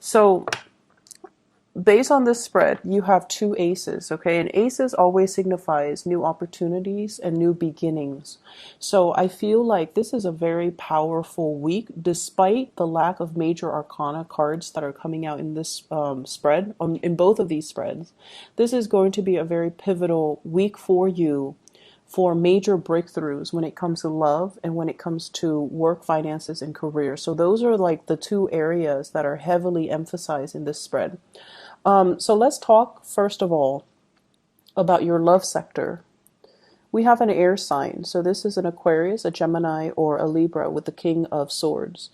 So based on this spread, you have two aces, okay? And aces always signifies new opportunities and new beginnings. So I feel like this is a very powerful week, despite the lack of major arcana cards that are coming out in this spread, in both of these spreads. This is going to be a very pivotal week for you for major breakthroughs when it comes to love and when it comes to work, finances, and career. So those are like the two areas that are heavily emphasized in this spread. So let's talk first of all about your love sector. We have an air sign. So this is an Aquarius, a Gemini, or a Libra with the King of Swords.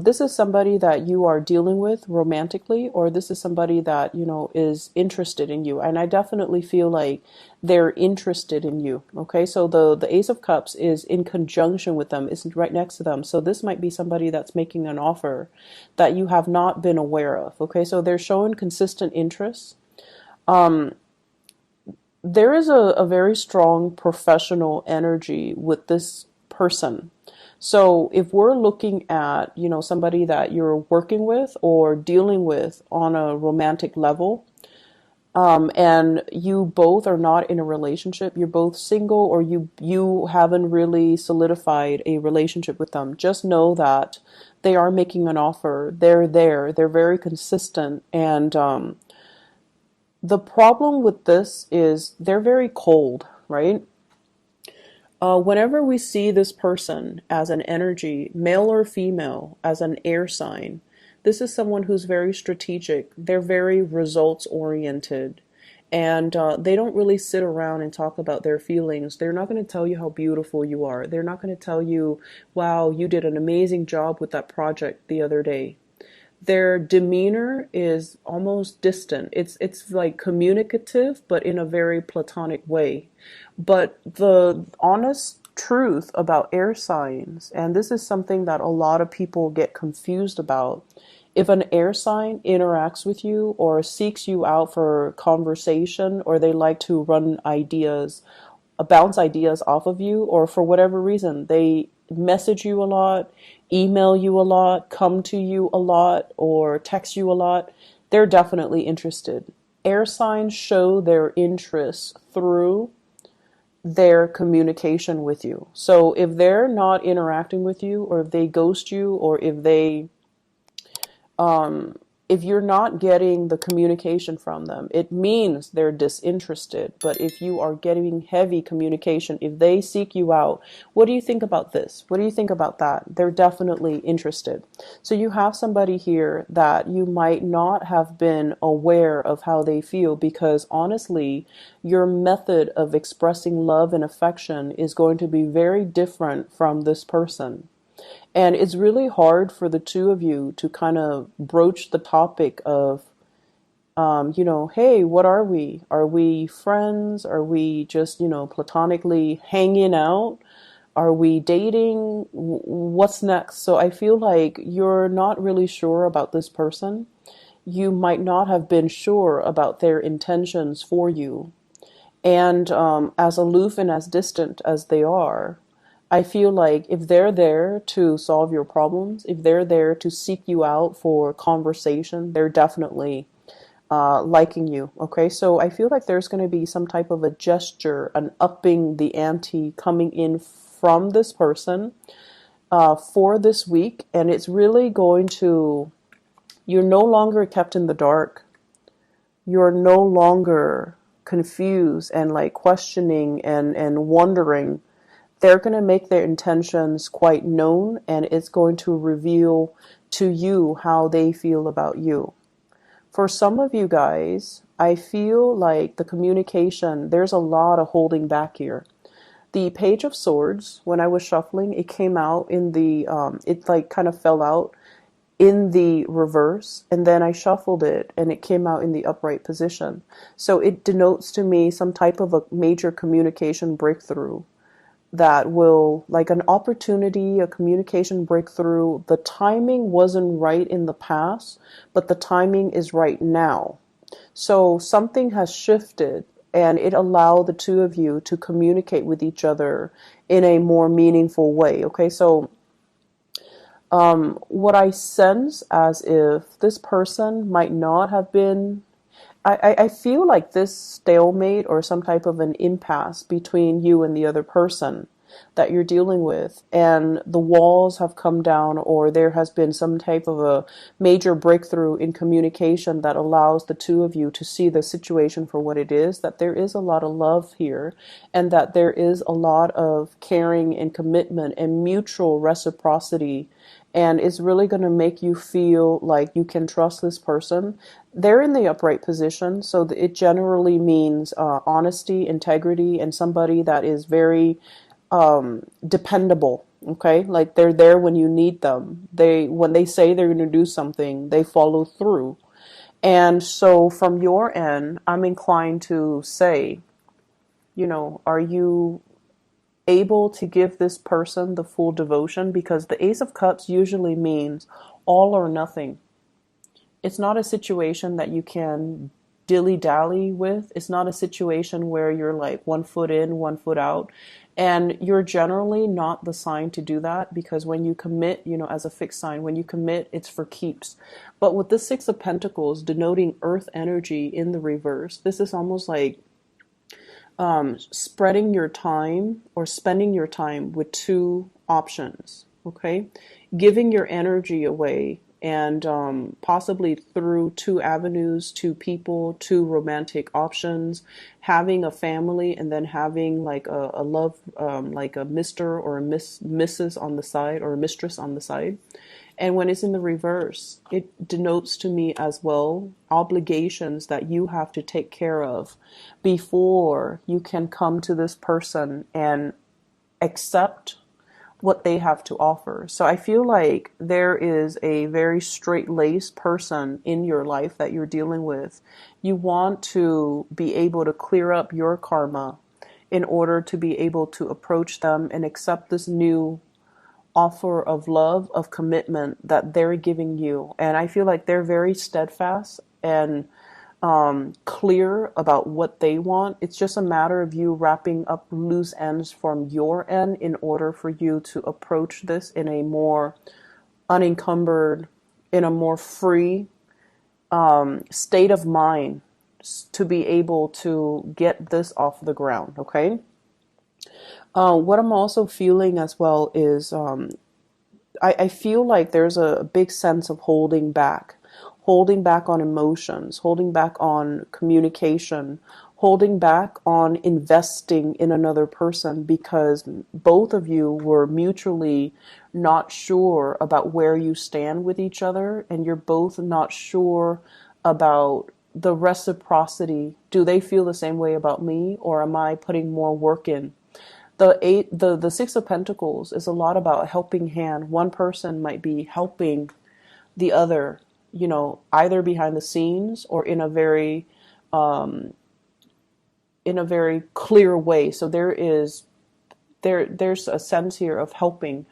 This is somebody that you are dealing with romantically, or this is somebody that, is interested in you. And I definitely feel like they're interested in you. Okay, so the Ace of Cups is in conjunction with them, is right next to them. So this might be somebody that's making an offer that you have not been aware of. Okay, so they're showing consistent interest. There is a very strong professional energy with this person. So if we're looking at, somebody that you're working with or dealing with on a romantic level, and you both are not in a relationship, you're both single, or you haven't really solidified a relationship with them, just know that they are making an offer. They're there. They're very consistent. And the problem with this is they're very cold, right? Whenever we see this person as an energy, male or female, as an air sign, this is someone who's very strategic. They're very results oriented. And they don't really sit around and talk about their feelings. They're not going to tell you how beautiful you are. They're not going to tell you, wow, you did an amazing job with that project the other day. Their demeanor is almost distant. It's like communicative, but in a very platonic way. But the honest truth about air signs, and this is something that a lot of people get confused about, if an air sign interacts with you or seeks you out for conversation, or they like to run ideas, bounce ideas off of you, or for whatever reason, they message you a lot, email you a lot, come to you a lot, or text you a lot, they're definitely interested. Air signs show their interest through their communication with you. So if they're not interacting with you, or if they ghost you, or if you're not getting the communication from them, it means they're disinterested. But if you are getting heavy communication, if they seek you out, what do you think about this? What do you think about that? They're definitely interested. So you have somebody here that you might not have been aware of how they feel, because honestly, your method of expressing love and affection is going to be very different from this person. And it's really hard for the two of you to kind of broach the topic of, hey, what are we? Are we friends? Are we just, platonically hanging out? Are we dating? What's next? So I feel like you're not really sure about this person. You might not have been sure about their intentions for you. And as aloof and as distant as they are, I feel like if they're there to solve your problems, if they're there to seek you out for conversation, they're definitely liking you. Okay, so I feel like there's going to be some type of a gesture, an upping the ante coming in from this person for this week. And it's really going to, you're no longer kept in the dark. You're no longer confused and like questioning and wondering. They're going to make their intentions quite known, and it's going to reveal to you how they feel about you. For some of you guys, I feel like the communication, there's a lot of holding back here. The Page of Swords, when I was shuffling, it came out in the, it like kind of fell out in the reverse, and then I shuffled it and it came out in the upright position. So it denotes to me some type of a major communication breakthrough that will, like an opportunity, a communication breakthrough. The timing wasn't right in the past, but the timing is right now. So something has shifted, and it allowed the two of you to communicate with each other in a more meaningful way. Okay, so What I sense as if this person might not have been, I feel like this stalemate or some type of an impasse between you and the other person that you're dealing with, and the walls have come down, or there has been some type of a major breakthrough in communication that allows the two of you to see the situation for what it is, that there is a lot of love here, and that there is a lot of caring and commitment and mutual reciprocity, and it's really going to make you feel like you can trust this person. They're in the upright position, so it generally means honesty, integrity, and somebody that is very dependable. Okay, like they're there when you need them. When they say they're going to do something, they follow through. And so, from your end, I'm inclined to say, are you able to give this person the full devotion? Because the Ace of Cups usually means all or nothing. It's not a situation that you can dilly-dally with. It's not a situation where you're like 1 foot in, 1 foot out. And you're generally not the sign to do that, because when you commit, as a fixed sign, when you commit, it's for keeps. But with the Six of Pentacles denoting earth energy in the reverse, this is almost like spreading your time or spending your time with two options, okay? Giving your energy away, and possibly through two avenues, two people, two romantic options, having a family, and then having like a love, like a Mr. or a Mrs. on the side, or a mistress on the side. And when it's in the reverse, it denotes to me as well obligations that you have to take care of before you can come to this person and accept what they have to offer. So I feel like there is a very straight-laced person in your life that you're dealing with. You want to be able to clear up your karma in order to be able to approach them and accept this new offer of love, of commitment that they're giving you. And I feel like they're very steadfast and clear about what they want. It's just a matter of you wrapping up loose ends from your end in order for you to approach this in a more unencumbered, in a more free state of mind, to be able to get this off the ground, okay? What I'm also feeling as well is I feel like there's a big sense of holding back on emotions, holding back on communication, holding back on investing in another person, because both of you were mutually not sure about where you stand with each other, and you're both not sure about the reciprocity. Do they feel the same way about me, or am I putting more work in? The Six of Pentacles is a lot about a helping hand. One person might be helping the other, either behind the scenes or in a very clear way. So there's a sense here of helping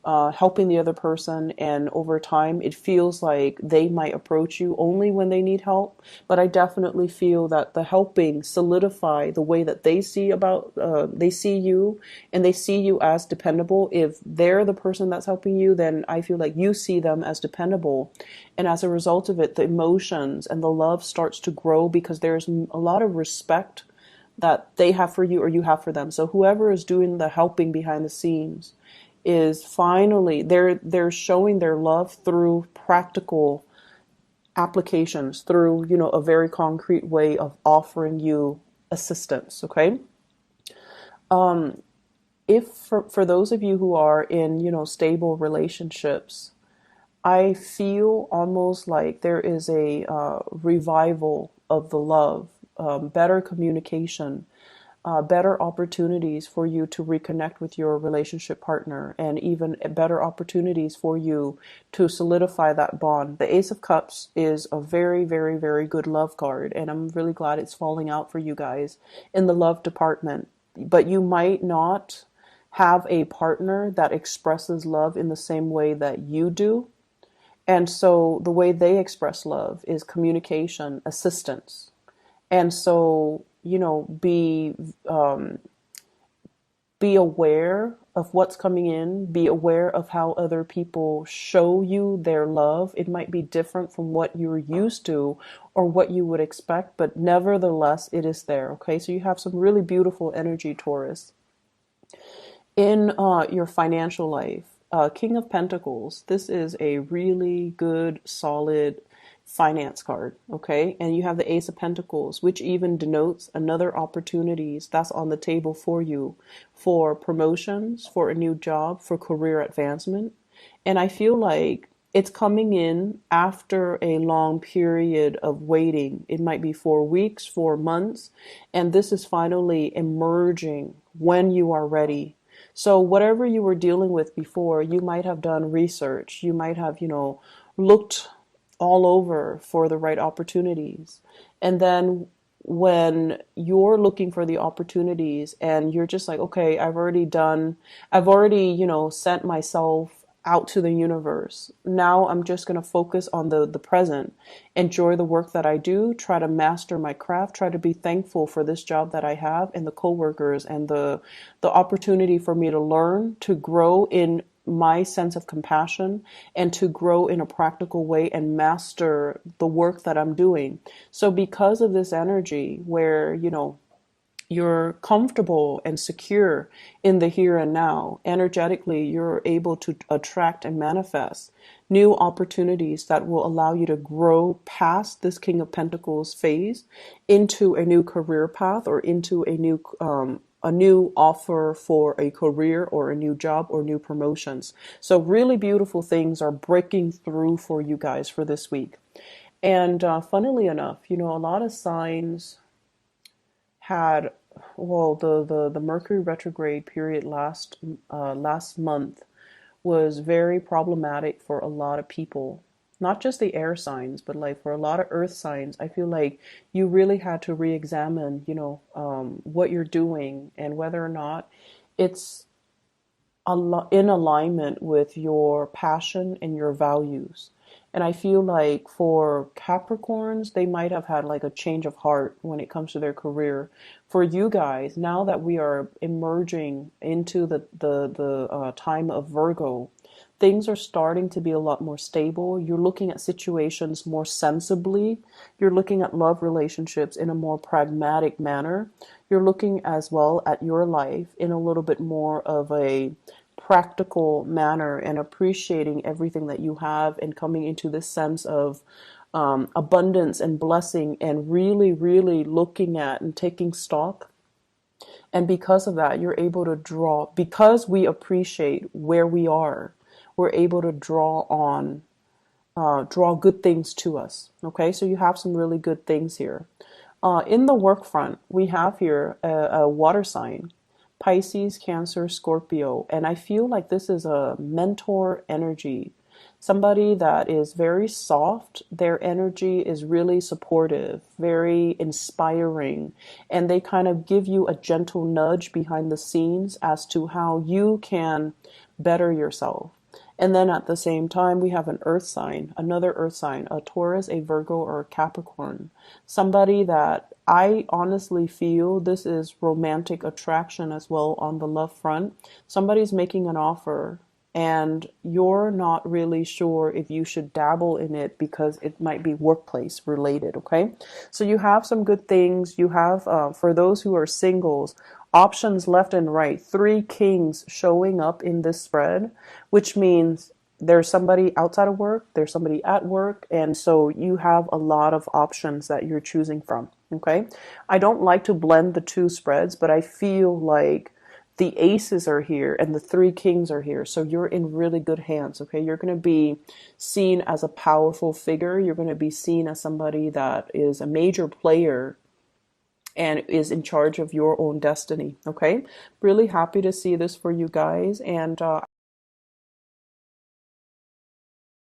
the other person, and over time it feels like they might approach you only when they need help. But I definitely feel that the helping solidify the way that they see you, and they see you as dependable. If they're the person that's helping you, then I feel like you see them as dependable, and as a result of it, the emotions and the love starts to grow, because there's a lot of respect that they have for you or you have for them. So whoever is doing the helping behind the scenes is finally, they're showing their love through practical applications, through a very concrete way of offering you assistance. Okay. If for those of you who are in stable relationships, I feel almost like there is a revival of the love, better communication, better opportunities for you to reconnect with your relationship partner, and even better opportunities for you to solidify that bond. The Ace of Cups is a very, very, very good love card, and I'm really glad it's falling out for you guys in the love department. But you might not have a partner that expresses love in the same way that you do. And so the way they express love is communication, assistance. And so, be Be aware of what's coming in. Be aware of how other people show you their love. It might be different from what you're used to or what you would expect, but nevertheless, it is there. Okay, so you have some really beautiful energy, Taurus. In your financial life, King of Pentacles, this is a really good, solid finance card, okay? And you have the Ace of Pentacles, which even denotes another opportunities that's on the table for you for promotions, for a new job, for career advancement. And I feel like it's coming in after a long period of waiting. It might be 4 weeks, 4 months, and this is finally emerging when you are ready. So whatever you were dealing with before, you might have done research. You might have, looked all over for the right opportunities. And then when you're looking for the opportunities and you're just like, okay, I've already, sent myself out to the universe. Now I'm just going to focus on the present, enjoy the work that I do, try to master my craft, try to be thankful for this job that I have and the coworkers and the opportunity for me to learn, to grow in my sense of compassion and to grow in a practical way and master the work that I'm doing. So because of this energy where, you're comfortable and secure in the here and now, energetically, you're able to attract and manifest new opportunities that will allow you to grow past this King of Pentacles phase into a new career path or into a new offer for a career or a new job or new promotions. So really beautiful things are breaking through for you guys for this week. And funnily enough, a lot of signs had, well, the Mercury retrograde period last month was very problematic for a lot of people. Not just the air signs, but like for a lot of earth signs, I feel like you really had to re-examine, what you're doing and whether or not it's in alignment with your passion and your values. And I feel like for Capricorns, they might have had like a change of heart when it comes to their career. For you guys, now that we are emerging into the time of Virgo, things are starting to be a lot more stable. You're looking at situations more sensibly. You're looking at love relationships in a more pragmatic manner. You're looking as well at your life in a little bit more of a practical manner and appreciating everything that you have and coming into this sense of abundance and blessing and really, really looking at and taking stock. And because of that, you're able to draw, because we appreciate where we are, we're able to draw good things to us. Okay, so you have some really good things here. In the work front, we have here a water sign, Pisces, Cancer, Scorpio, and I feel like this is a mentor energy. Somebody that is very soft, their energy is really supportive, very inspiring, and they kind of give you a gentle nudge behind the scenes as to how you can better yourself. And then at the same time, we have an earth sign, another earth sign, a Taurus, a Virgo, or a Capricorn. Somebody that I honestly feel this is romantic attraction as well on the love front. Somebody's making an offer and you're not really sure if you should dabble in it because it might be workplace related, okay? So you have some good things. You have, for those who are singles, options left and right. 3 kings showing up in this spread, which means there's somebody outside of work, there's somebody at work, and so you have a lot of options that you're choosing from, okay? I don't like to blend the two spreads, but I feel like the aces are here and the 3 kings are here. So you're in really good hands, okay? You're going to be seen as a powerful figure. You're going to be seen as somebody that is a major player and is in charge of your own destiny, okay? Really happy to see this for you guys. And